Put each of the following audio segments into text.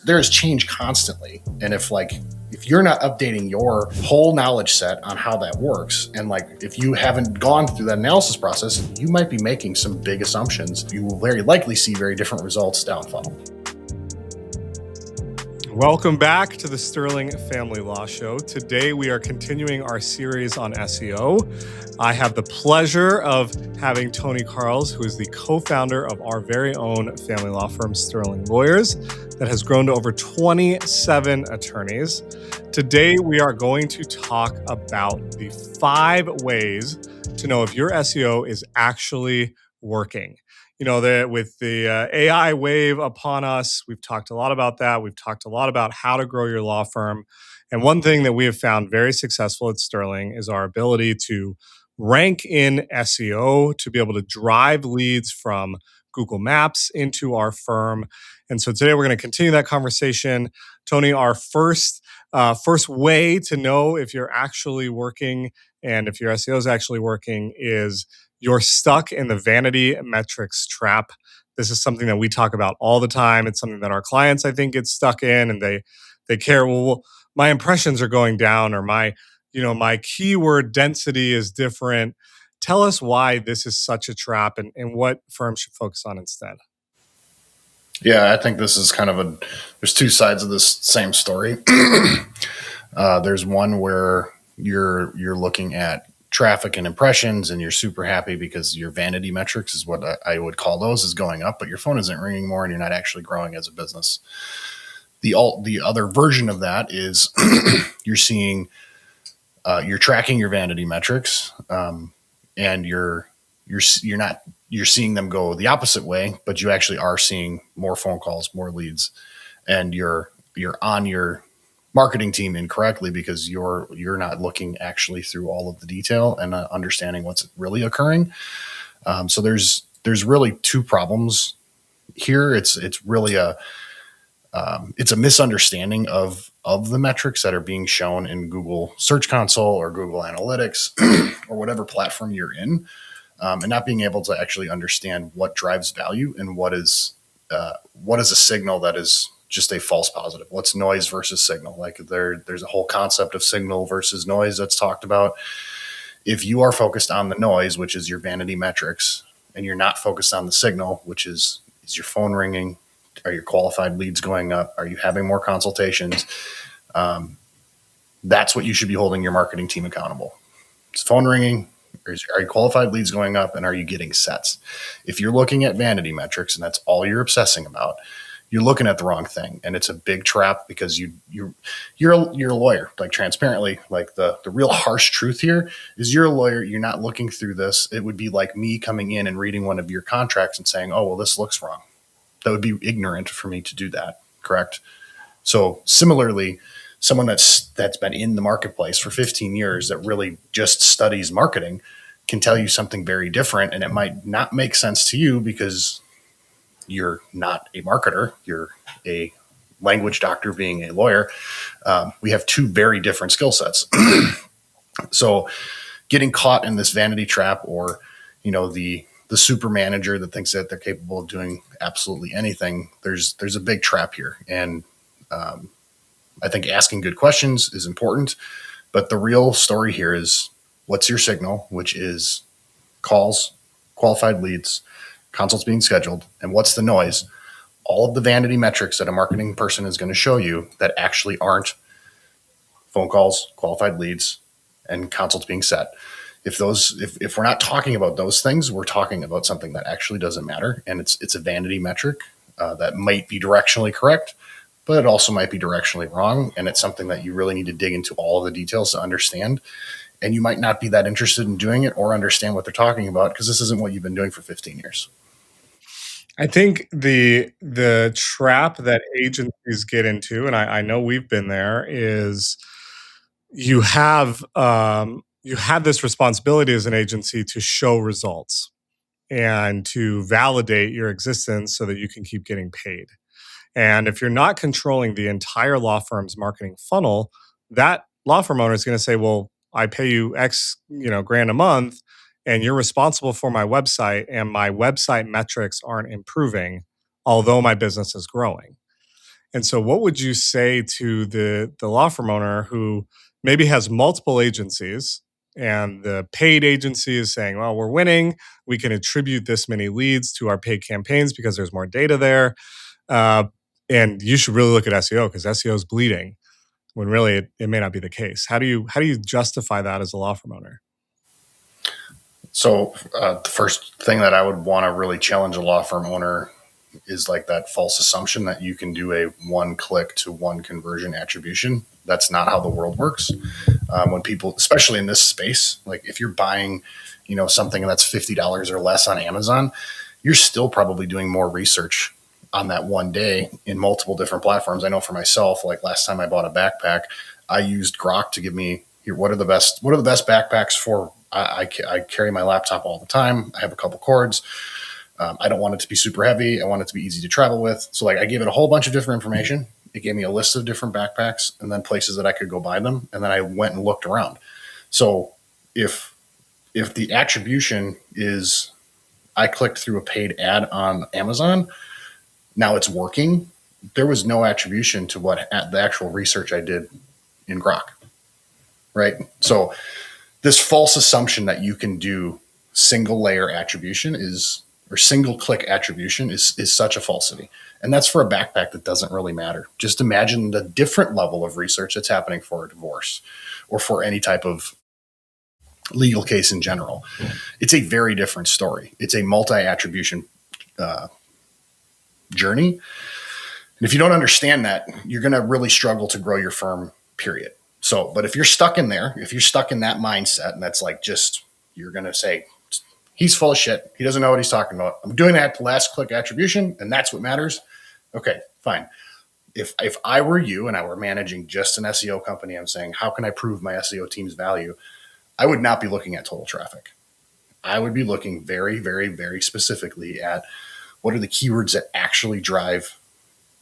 There's change constantly. And if you're not updating your whole knowledge set on how that works, and if you haven't gone through that analysis process, you might be making some big assumptions. You will very likely see very different results down funnel. Welcome back to the Sterling Family Law Show. Today we are continuing our series on SEO. I have the pleasure of having Tony Carls, who is the co-founder of our very own family law firm, Sterling Lawyers, that has grown to over 27 attorneys. Today we are going to talk about the 5 ways to know if your SEO is actually working. You know, with the AI wave upon us, we've talked a lot about that. We've talked a lot about how to grow your law firm. And one thing that we have found very successful at Sterling is our ability to rank in SEO, to be able to drive leads from Google Maps into our firm. And so today we're going to continue that conversation. Tony, our first way to know if you're actually working and if your SEO is actually working is you're stuck in the vanity metrics trap. This is something that we talk about all the time. It's something that our clients, I think, get stuck in, and they care. Well, my impressions are going down, or my keyword density is different. Tell us why this is such a trap, and what firms should focus on instead. Yeah, I think this is there's 2 sides of this same story. There's one where you're looking at traffic and impressions, and you're super happy because your vanity metrics is what I would call those, is going up, but your phone isn't ringing more and you're not actually growing as a business. The other version of that is you're tracking your vanity metrics, and you're seeing them go the opposite way, but you actually are seeing more phone calls, more leads, and you're on your marketing team incorrectly because you're not looking actually through all of the detail and understanding what's really occurring. So there's really 2 problems here. It's really it's a misunderstanding of the metrics that are being shown in Google Search Console or Google Analytics or whatever platform you're in, and not being able to actually understand what drives value and what is a signal that is just a false positive. What's noise versus signal? There's a whole concept of signal versus noise that's talked about. If you are focused on the noise, which is your vanity metrics, and you're not focused on the signal, which is your phone ringing? Are your qualified leads going up? Are you having more consultations? That's what you should be holding your marketing team accountable. Is phone ringing? Are your qualified leads going up? And are you getting sets? If you're looking at vanity metrics and that's all you're obsessing about, you're looking at the wrong thing. And it's a big trap because you're a lawyer. Transparently, the real harsh truth here is you're a lawyer. You're not looking through this. It would be like me coming in and reading one of your contracts and saying, oh, well, this looks wrong. That would be ignorant for me to do that. Correct? So similarly, someone that's been in the marketplace for 15 years that really just studies marketing can tell you something very different, and it might not make sense to you because you're not a marketer. You're a language doctor being a lawyer. We have 2 very different skill sets. So getting caught in this vanity trap, or the super manager that thinks that they're capable of doing absolutely anything, there's a big trap here. And I think asking good questions is important, but the real story here is, what's your signal, which is calls, qualified leads, consults being scheduled, and what's the noise? All of the vanity metrics that a marketing person is going to show you that actually aren't phone calls, qualified leads, and consults being set. If we're not talking about those things, we're talking about something that actually doesn't matter, and it's a vanity metric that might be directionally correct, but it also might be directionally wrong, and it's something that you really need to dig into all of the details to understand. And you might not be that interested in doing it or understand what they're talking about because this isn't what you've been doing for 15 years. I think the trap that agencies get into, and I know we've been there, is you have this responsibility as an agency to show results and to validate your existence so that you can keep getting paid. And if you're not controlling the entire law firm's marketing funnel, that law firm owner is going to say, well, I pay you X, grand a month, and you're responsible for my website, and my website metrics aren't improving, although my business is growing. And so what would you say to the law firm owner who maybe has multiple agencies and the paid agency is saying, well, we're winning. We can attribute this many leads to our paid campaigns because there's more data there. Uh, and you should really look at SEO because SEO is bleeding when really it may not be the case. How do you justify that as a law firm owner? So the first thing that I would want to really challenge a law firm owner is like that false assumption that you can do a one click to one conversion attribution. That's not how the world works. When people, especially in this space, like if you're buying, something that's $50 or less on Amazon, you're still probably doing more research on that one day in multiple different platforms. I know for myself, like last time I bought a backpack, I used Grok to give me here, what are the best backpacks for. I carry my laptop all the time. I have a couple cords. I don't want it to be super heavy. I want it to be easy to travel with. So like I gave it a whole bunch of different information. It gave me a list of different backpacks and then places that I could go buy them. And then I went and looked around. So if the attribution is I clicked through a paid ad on Amazon, now it's working. There was no attribution to what the actual research I did in Grok, right? So this false assumption that you can do single layer attribution or single click attribution is such a falsity. And that's for a backpack that doesn't really matter. Just imagine the different level of research that's happening for a divorce or for any type of legal case in general. It's a very different story. It's a multi-attribution journey. And if you don't understand that, you're going to really struggle to grow your firm, period. So, but if you're stuck in there, if you're stuck in that mindset, and that's like you're going to say, he's full of shit. He doesn't know what he's talking about. I'm doing that last click attribution, and that's what matters. Okay, fine. If I were you and I were managing just an SEO company, I'm saying, how can I prove my SEO team's value? I would not be looking at total traffic. I would be looking very, very, very specifically at what are the keywords that actually drive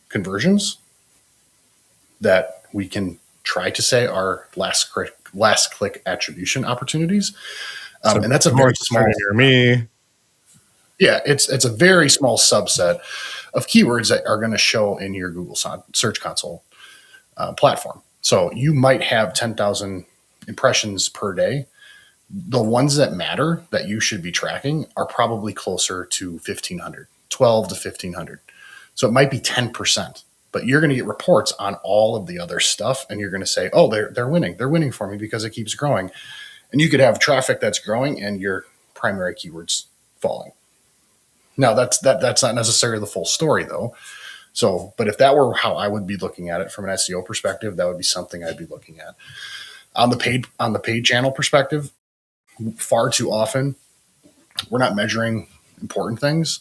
conversions that we can try to say are last click attribution opportunities. And that's a very small near me. Yeah, it's a very small subset of keywords that are going to show in your Google Search Console platform. So you might have 10,000 impressions per day. The ones that matter that you should be tracking are probably closer to 1,500, 12 to 1,500. So it might be 10%, but you're going to get reports on all of the other stuff. And you're going to say, oh, they're winning. They're winning for me because it keeps growing. And you could have traffic that's growing and your primary keywords falling. Now that's not necessarily the full story though. So, but if that were how I would be looking at it from an SEO perspective, that would be something I'd be looking at. On the paid channel perspective, far too often we're not measuring important things.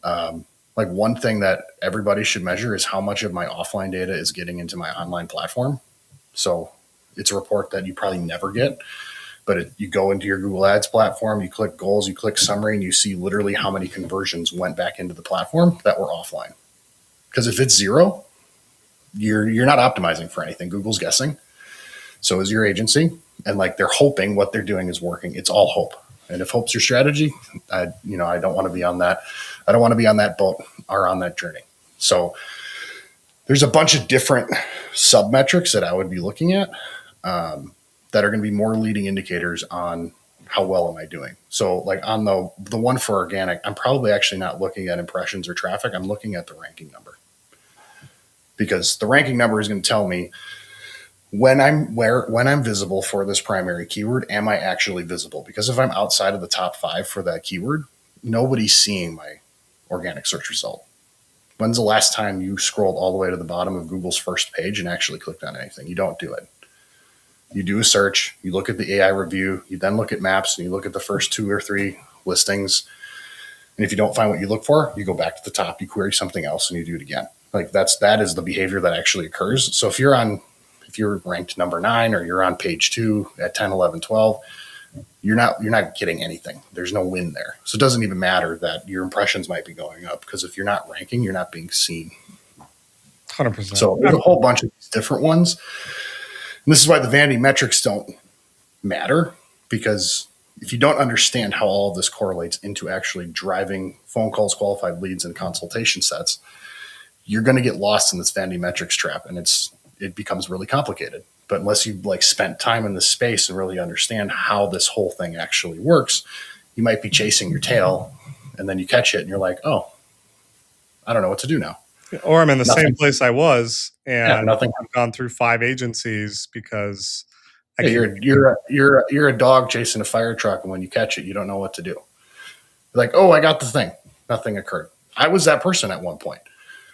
Like one thing that everybody should measure is how much of my offline data is getting into my online platform. So it's a report that you probably never get, but you go into your Google Ads platform, you click goals, you click summary, and you see literally how many conversions went back into the platform that were offline. Because if it's zero, you're not optimizing for anything. Google's guessing. So is your agency. And like they're hoping what they're doing is working. It's all hope. And if hope's your strategy, I don't want to be on that. I don't want to be on that boat or on that journey. So there's a bunch of different sub metrics that I would be looking at that are going to be more leading indicators on how well am I doing. So like on the one for organic, I'm probably actually not looking at impressions or traffic. I'm looking at the ranking number, because the ranking number is going to tell me when I'm visible for this primary keyword, am I actually visible? Because if I'm outside of the top 5 for that keyword, nobody's seeing my organic search result. When's the last time you scrolled all the way to the bottom of Google's first page and actually clicked on anything? You don't do it. You do a search, you look at the AI review, you then look at maps, and you look at the first 2 or 3 listings. And if you don't find what you look for, you go back to the top, you query something else, and you do it again. Like that is the behavior that actually occurs. So if you're ranked number 9 or you're on page 2 at 10, 11, 12, you're not getting anything. There's no win there. So it doesn't even matter that your impressions might be going up, because if you're not ranking, you're not being seen. 100%. So there's a whole bunch of these different ones. And this is why the vanity metrics don't matter, because if you don't understand how all of this correlates into actually driving phone calls, qualified leads, and consultation sets, you're going to get lost in this vanity metrics trap, and it becomes really complicated. But unless you like spent time in this space and really understand how this whole thing actually works, you might be chasing your tail, and then you catch it and you're like, oh, I don't know what to do now. Or I'm in the same place I was, and nothing. I've gone through 5 agencies because you're a dog chasing a fire truck, and when you catch it, you don't know what to do. You're like, oh, I got the thing. Nothing occurred. I was that person at one point.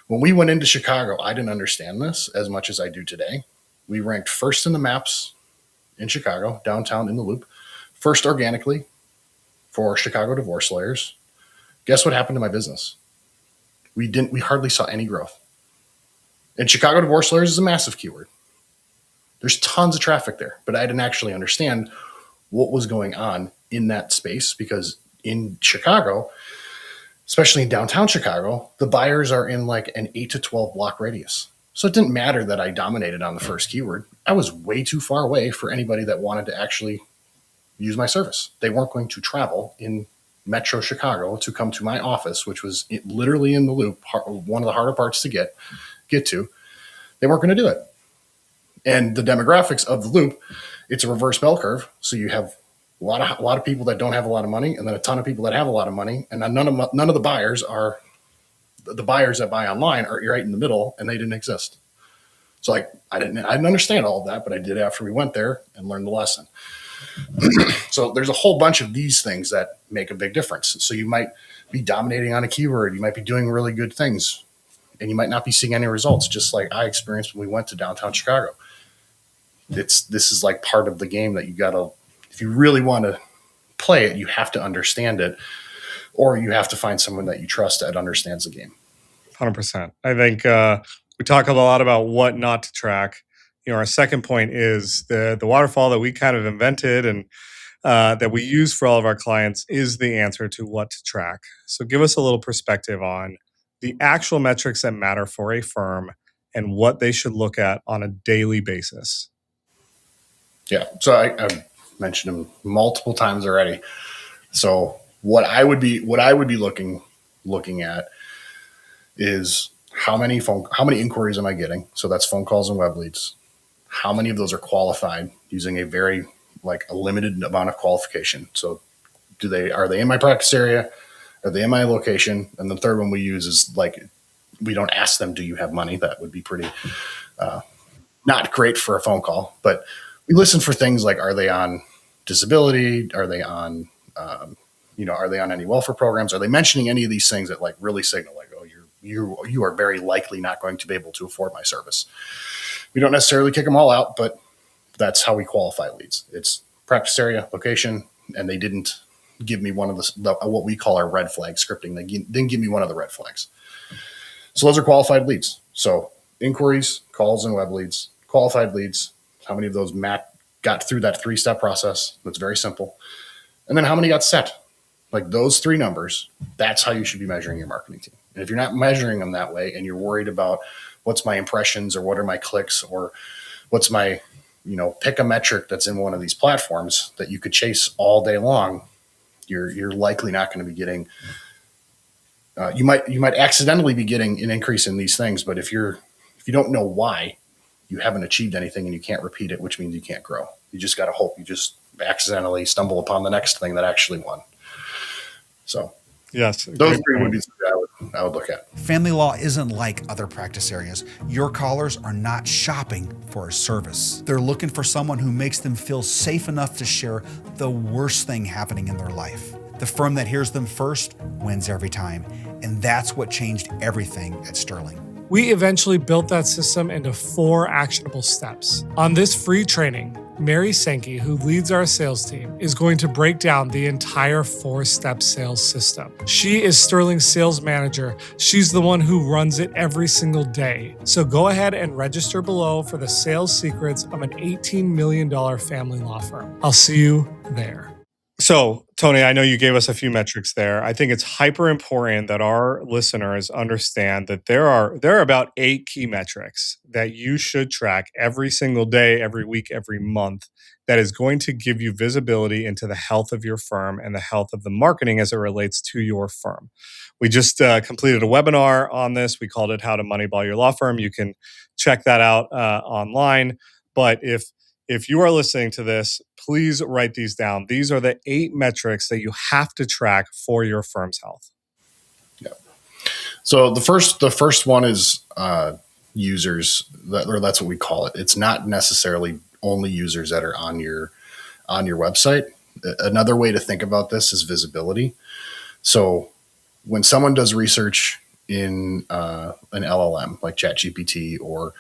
When we went into Chicago, I didn't understand this as much as I do today. We ranked first in the maps in Chicago, downtown in the Loop, first organically for Chicago divorce lawyers. Guess what happened to my business? We hardly saw any growth. And Chicago divorce lawyers is a massive keyword. There's tons of traffic there, but I didn't actually understand what was going on in that space, because in Chicago, especially in downtown Chicago, the buyers are in like an 8 to 12 block radius. So it didn't matter that I dominated on the first keyword. I was way too far away for anybody that wanted to actually use my service. They weren't going to travel in Metro Chicago to come to my office, which was literally in the Loop, one of the harder parts to get to. They weren't going to do it. And the demographics of the Loop, it's a reverse bell curve. So you have a lot of people that don't have a lot of money, and then a ton of people that have a lot of money, and none of the buyers are the buyers that buy online are right in the middle, and they didn't exist. So like I didn't understand all of that, but I did after we went there and learned the lesson. So there's a whole bunch of these things that make a big difference. So you might be dominating on a keyword, you might be doing really good things, and you might not be seeing any results, just like I experienced when we went to downtown Chicago. This is like part of the game that you gotta, if you really want to play it, you have to understand it, or you have to find someone that you trust that understands the game. 100%. I think we talk a lot about what not to track. Our second point is the waterfall that we kind of invented and that we use for all of our clients is the answer to what to track. So give us a little perspective on the actual metrics that matter for a firm and what they should look at on a daily basis. Yeah. So I've mentioned them multiple times already. So what I would be looking at is how many inquiries am I getting? So that's phone calls and web leads. How many of those are qualified using a very a limited amount of qualification? So are they in my practice area? Are they in my location? And the third one we use is we don't ask them, do you have money? That would be pretty not great for a phone call, but we listen for things like, are they on disability? Are they on, are they on any welfare programs? Are they mentioning any of these things that really signal oh, you are very likely not going to be able to afford my service? We don't necessarily kick them all out, but that's how we qualify leads. It's practice area, location, and they didn't give me one of the what we call our red flag scripting. They didn't give me one of the red flags. So those are qualified leads. So inquiries, calls, and web leads. Qualified leads, how many of those got through that 3-step process? That's very simple. And then how many got set? Those 3 numbers, that's how you should be measuring your marketing team. And if you're not measuring them that way and you're worried about what's my impressions or what are my clicks or what's my, pick a metric that's in one of these platforms that you could chase all day long, you're likely not going to be getting, you might accidentally be getting an increase in these things. But if you don't know why, you haven't achieved anything and you can't repeat it, which means you can't grow. You just got to hope you just accidentally stumble upon the next thing that actually won. So yes, those 3 would be I would look at. Family law isn't like other practice areas. Your callers are not shopping for a service. They're looking for someone who makes them feel safe enough to share the worst thing happening in their life. The firm that hears them first wins every time. And that's what changed everything at Sterling. We eventually built that system into 4 actionable steps. On this free training, Mary Sankey, who leads our sales team, is going to break down the entire 4-step sales system. She is Sterling's sales manager. She's the one who runs it every single day. So go ahead and register below for the sales secrets of an $18 million family law firm. I'll see you there. So, Tony, I know you gave us a few metrics there. I think it's hyper important that our listeners understand that there are about 8 key metrics that you should track every single day, every week, every month that is going to give you visibility into the health of your firm and the health of the marketing as it relates to your firm. We just completed a webinar on this. We called it How to Moneyball Your Law Firm. You can check that out online. But if you are listening to this, please write these down. These are the 8 metrics that you have to track for your firm's health. Yeah. So the first one is users, or that's what we call it. It's not necessarily only users that are on your website. Another way to think about this is visibility. So when someone does research in an LLM like ChatGPT or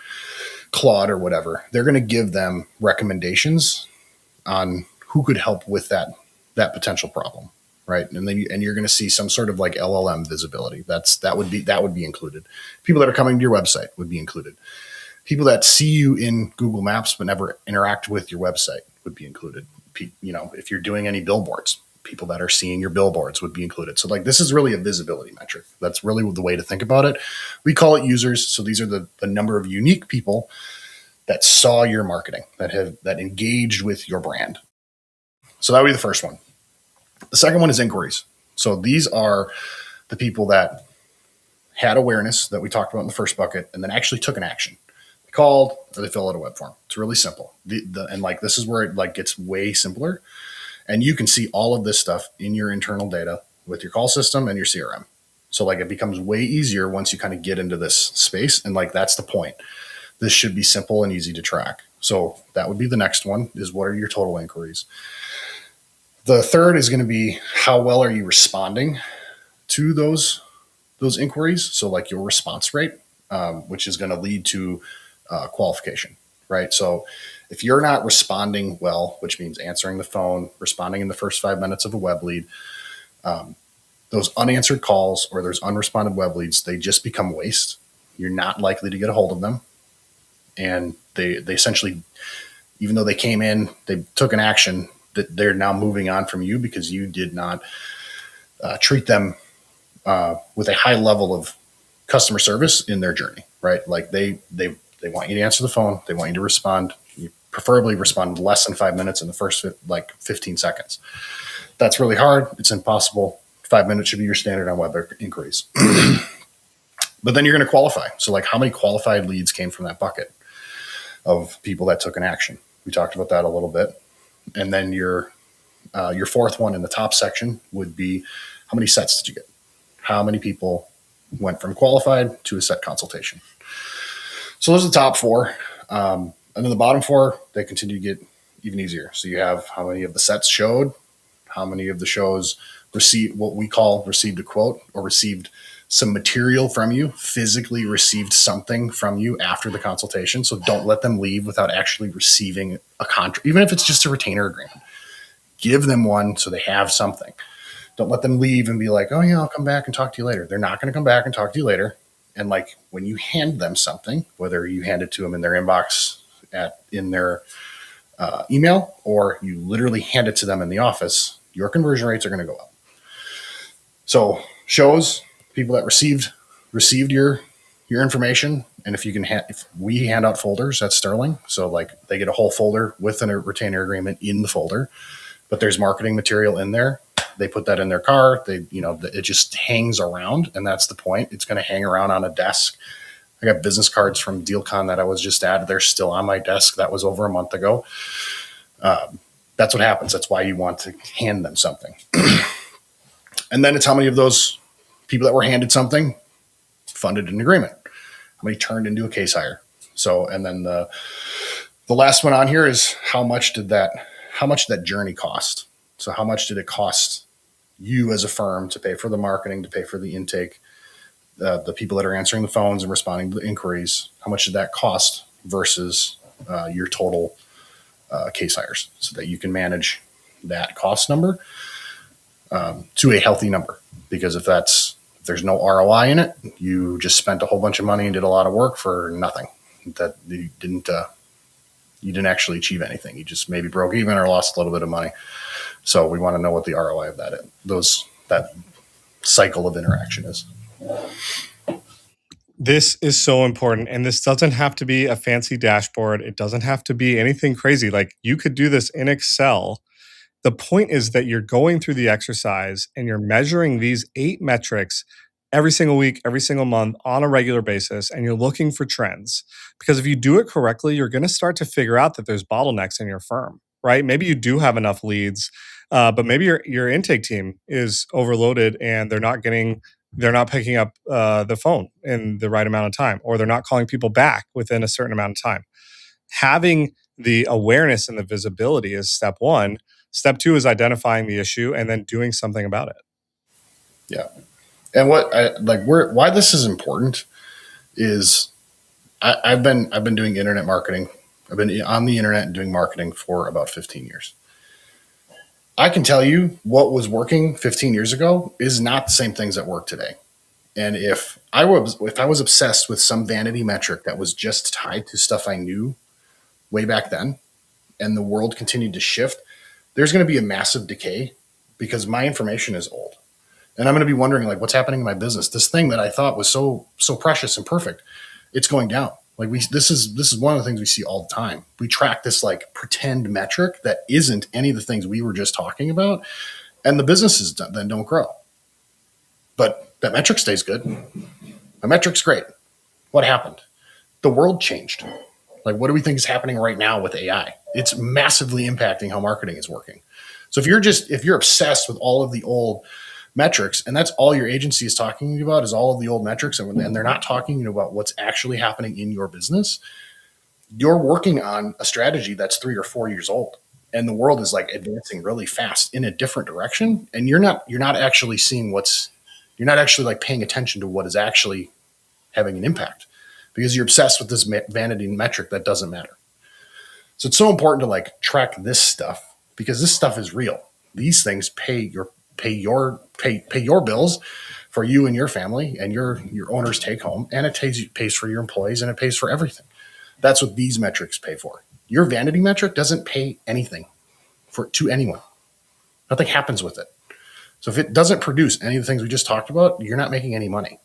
Claude or whatever, they're going to give them recommendations on who could help with that potential problem, right? And then you're going to see some sort of like LLM visibility. That would be included. People that are coming to your website would be included. People that see you in Google Maps but never interact with your website would be included. If you're doing any billboards, people that are seeing your billboards would be included. So like this is really a visibility metric. That's really the way to think about it. We call it users. So these are the number of unique people that saw your marketing, that engaged with your brand. So that would be the first one. The second one is inquiries. So these are the people that had awareness that we talked about in the first bucket and then actually took an action. They called or they filled out a web form. It's really simple. And like this is where it like gets way simpler. And you can see all of this stuff in your internal data with your call system and your CRM. So like it becomes way easier once you kind of get into this space. And like that's the point. This should be simple and easy to track. So that would be the next one is what are your total inquiries? The third is going to be how well are you responding to those inquiries? So like your response rate, which is going to lead to qualification, right? So if you're not responding well, which means answering the phone, responding in the first 5 minutes of a web lead, those unanswered calls or those unresponded web leads, they just become waste. You're not likely to get a hold of them. And they essentially, even though they came in, they took an action, that they're now moving on from you because you did not treat them with a high level of customer service in their journey, right? Like they want you to answer the phone. They want you to respond. You preferably respond less than 5 minutes in the first 15 seconds. That's really hard. It's impossible. 5 minutes should be your standard on web inquiries. But then you're going to qualify. So like how many qualified leads came from that bucket of people that took an action? We talked about that a little bit. And then your fourth one in the top section would be how many sets did you get? How many people went from qualified to a set consultation? So those are the top 4. And then the bottom 4, they continue to get even easier. So you have how many of the sets showed, how many of the shows received what we call received a quote or received some material from you, physically received something from you after the consultation. So don't let them leave without actually receiving a contract, even if it's just a retainer agreement. Give them one so they have something. Don't let them leave and be like, oh yeah, I'll come back and talk to you later. They're not going to come back and talk to you later. And like when you hand them something, whether you hand it to them in their inbox in their email, or you literally hand it to them in the office, your conversion rates are going to go up. So shows, people that received your information, and if we hand out folders at Sterling, so like they get a whole folder with a retainer agreement in the folder, but there's marketing material in there. They put that in their car. It just hangs around, and that's the point. It's going to hang around on a desk. I got business cards from DealCon that I was just at. They're still on my desk. That was over a month ago. That's what happens. That's why you want to hand them something. And then it's how many of those people that were handed something funded an agreement, how many turned into a case hire. So, and then the last one on here is how much did that journey cost? So how much did it cost you as a firm to pay for the marketing, to pay for the intake, the people that are answering the phones and responding to the inquiries? How much did that cost versus your total case hires, so that you can manage that cost number to a healthy number? Because if there's no ROI in it, you just spent a whole bunch of money and did a lot of work for nothing. That you didn't actually achieve anything. You just maybe broke even or lost a little bit of money. So we want to know what the ROI of that cycle of interaction is. This is so important. And this doesn't have to be a fancy dashboard. It doesn't have to be anything crazy. Like, you could do this in Excel. The point is that you're going through the exercise and you're measuring these 8 metrics every single week, every single month on a regular basis, and you're looking for trends. Because if you do it correctly, you're going to start to figure out that there's bottlenecks in your firm, right? Maybe you do have enough leads, but maybe your intake team is overloaded and they're not picking up the phone in the right amount of time, or they're not calling people back within a certain amount of time. Having the awareness and the visibility is step one. Step two is identifying the issue and then doing something about it. Yeah. And why this is important is I've been doing internet marketing. I've been on the internet and doing marketing for about 15 years. I can tell you what was working 15 years ago is not the same things that work today. And if I was obsessed with some vanity metric that was just tied to stuff I knew way back then, and the world continued to shift, there's going to be a massive decay because my information is old. And I'm going to be wondering, like, what's happening in my business? This thing that I thought was so precious and perfect, it's going down. Like, this is one of the things we see all the time. We track this like pretend metric that isn't any of the things we were just talking about, and the businesses then don't grow. But that metric stays good. My metric's great. What happened? The world changed. Like, what do we think is happening right now with AI? It's massively impacting how marketing is working. So if you're obsessed with all of the old metrics, and that's all your agency is talking about is all of the old metrics, and they're not talking about what's actually happening in your business, you're working on a strategy that's 3 or 4 years old, and the world is like advancing really fast in a different direction, and you're not actually seeing you're not actually like paying attention to what is actually having an impact, because you're obsessed with this vanity metric that doesn't matter. So it's so important to like track this stuff, because this stuff is real. These things pay your bills for you and your family and your owner's take home, and it pays for your employees, and it pays for everything. That's what these metrics pay for. Your vanity metric doesn't pay anything to anyone. Nothing happens with it. So if it doesn't produce any of the things we just talked about, you're not making any money.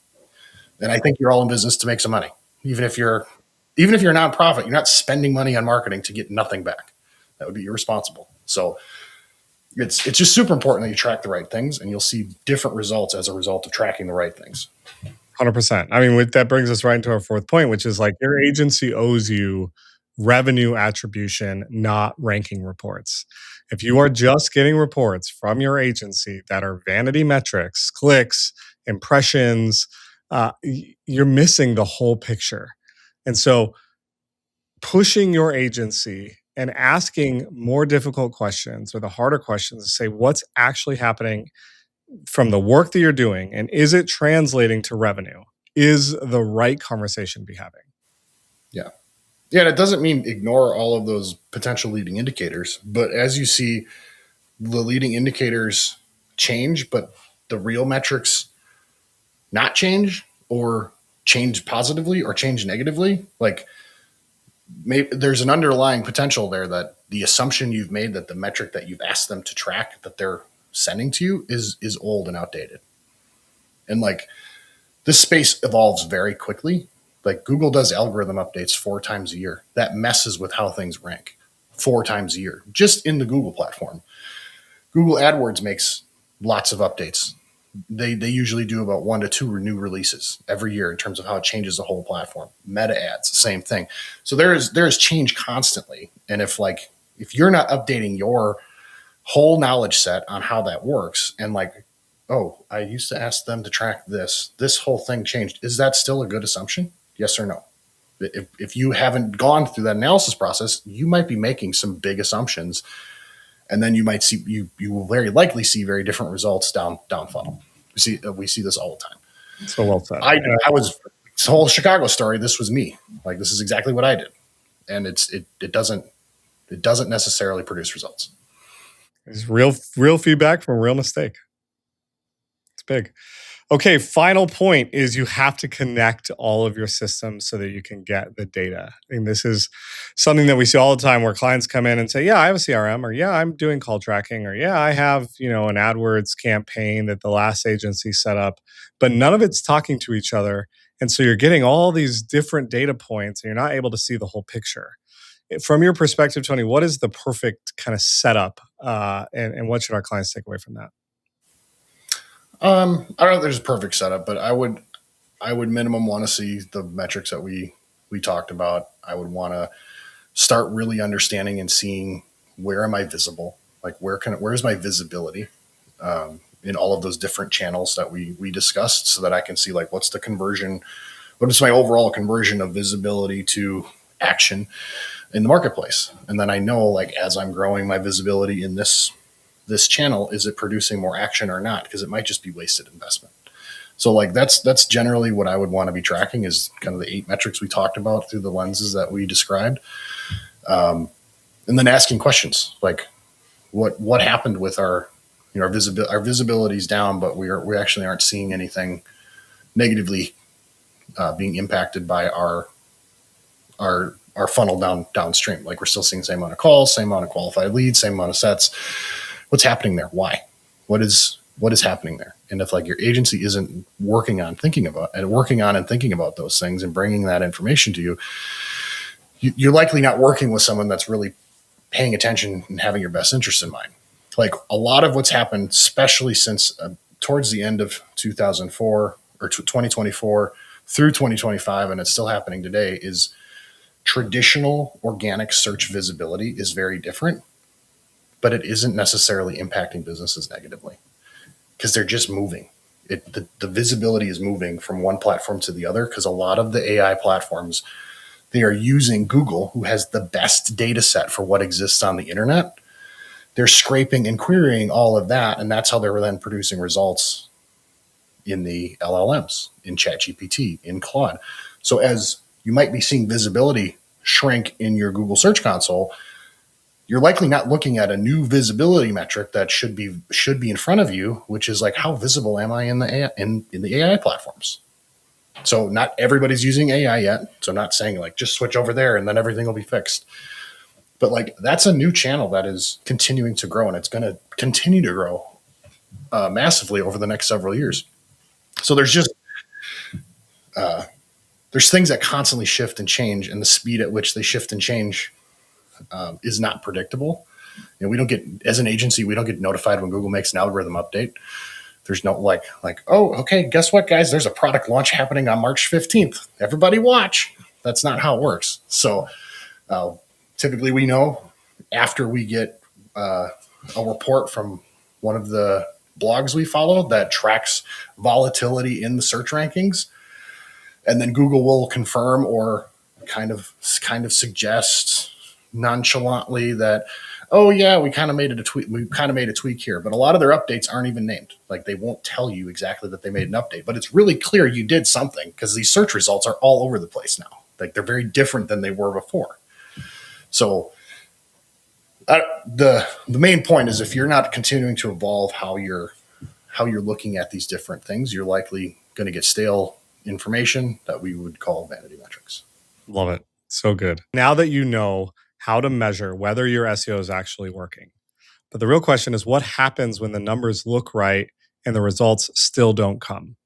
And I think you're all in business to make some money. Even if you're a nonprofit, you're not spending money on marketing to get nothing back. That would be irresponsible. So it's just super important that you track the right things, and you'll see different results as a result of tracking the right things. 100%. I mean, that brings us right into our fourth point, which is like, your agency owes you revenue attribution, not ranking reports. If you are just getting reports from your agency that are vanity metrics, clicks, impressions, you're missing the whole picture. And so pushing your agency and asking more difficult questions, or the harder questions, to say what's actually happening from the work that you're doing, and is it translating to revenue, is the right conversation to be having. Yeah. Yeah, and it doesn't mean ignore all of those potential leading indicators, but as you see the leading indicators change, but the real metrics not change, or change positively or change negatively, like, maybe there's an underlying potential there that the assumption you've made that the metric that you've asked them to track that they're sending to you is old and outdated. And like, this space evolves very quickly. Like, Google does algorithm updates 4 times a year. That messes with how things rank 4 times a year, just in the Google platform. Google AdWords makes lots of updates. They usually do about 1 to 2 new releases every year in terms of how it changes the whole platform. Meta ads, same thing. So there is change constantly. And if you're not updating your whole knowledge set on how that works, and like, oh, I used to ask them to track this whole thing changed, is that still a good assumption? Yes or no? If you haven't gone through that analysis process, you might be making some big assumptions, and then you might see you will very likely see very different results down funnel. We see this all the time. So well said. I was this whole Chicago story. This was me. Like, this is exactly what I did, and it doesn't necessarily produce results. It's real feedback from a real mistake. It's big. Okay, final point is you have to connect all of your systems so that you can get the data. And this is something that we see all the time where clients come in and say, yeah, I have a CRM, or yeah, I'm doing call tracking, or yeah, I have, an AdWords campaign that the last agency set up, but none of it's talking to each other. And so you're getting all these different data points and you're not able to see the whole picture. From your perspective, Tony, what is the perfect kind of setup and what should our clients take away from that? I don't know if there's a perfect setup, but I would minimum want to see the metrics that we talked about. I would want to start really understanding and seeing where am I visible, like where's my visibility in all of those different channels that we discussed, so that I can see like what's the conversion, what is my overall conversion of visibility to action in the marketplace, and then I know like as I'm growing my visibility in this channel, is it producing more action or not? Because it might just be wasted investment. So like that's generally what I would want to be tracking, is kind of the 8 metrics we talked about through the lenses that we described. And then asking questions like what happened with our visibility is down, but we actually aren't seeing anything negatively being impacted by our funnel downstream. Like we're still seeing the same amount of calls, same amount of qualified leads, same amount of sets. What's happening there? Why? What is happening there? And if like your agency isn't working on and thinking about those things and bringing that information to you, you're likely not working with someone that's really paying attention and having your best interest in mind. Like a lot of what's happened, especially since towards the end of 2004 or 2024 through 2025, and it's still happening today, is traditional organic search visibility is very different, but it isn't necessarily impacting businesses negatively because they're just moving. The visibility is moving from one platform to the other, because a lot of the AI platforms, they are using Google, who has the best data set for what exists on the internet. They're scraping and querying all of that, and that's how they're then producing results in the LLMs, in ChatGPT, in Claude. So as you might be seeing visibility shrink in your Google Search Console, you're likely not looking at a new visibility metric that should be in front of you, which is like, how visible am I in the AI platforms? So not everybody's using AI yet. So not saying like just switch over there and then everything will be fixed. But like that's a new channel that is continuing to grow, and it's going to continue to grow massively over the next several years. So there's just there's things that constantly shift and change, and the speed at which they shift and change is not predictable. We don't get, as an agency, we don't get notified when Google makes an algorithm update. There's no like, oh, okay, guess what, guys? There's a product launch happening on March 15th. Everybody watch. That's not how it works. So typically we know after we get a report from one of the blogs we follow that tracks volatility in the search rankings, and then Google will confirm or kind of suggest nonchalantly that, oh yeah, we kind of made a tweak here, but a lot of their updates aren't even named. Like they won't tell you exactly that they made an update, but it's really clear you did something, because these search results are all over the place now. Like they're very different than they were before. So the main point is, if you're not continuing to evolve how you're looking at these different things, you're likely going to get stale information that we would call vanity metrics. Love it. So good. Now that you know how to measure whether your SEO is actually working, but the real question is, what happens when the numbers look right and the results still don't come?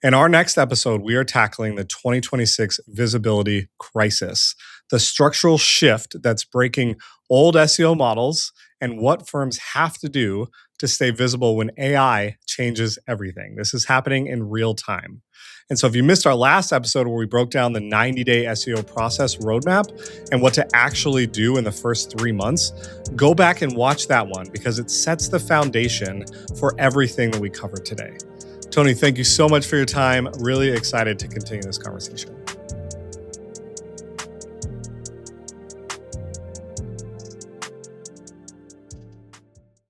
In our next episode, we are tackling the 2026 visibility crisis, the structural shift that's breaking old SEO models, and what firms have to do to stay visible when AI changes everything. This is happening in real time. And so if you missed our last episode where we broke down the 90-day SEO process roadmap and what to actually do in the first 3 months, go back and watch that one, because it sets the foundation for everything that we covered today. Tony, thank you so much for your time. Really excited to continue this conversation.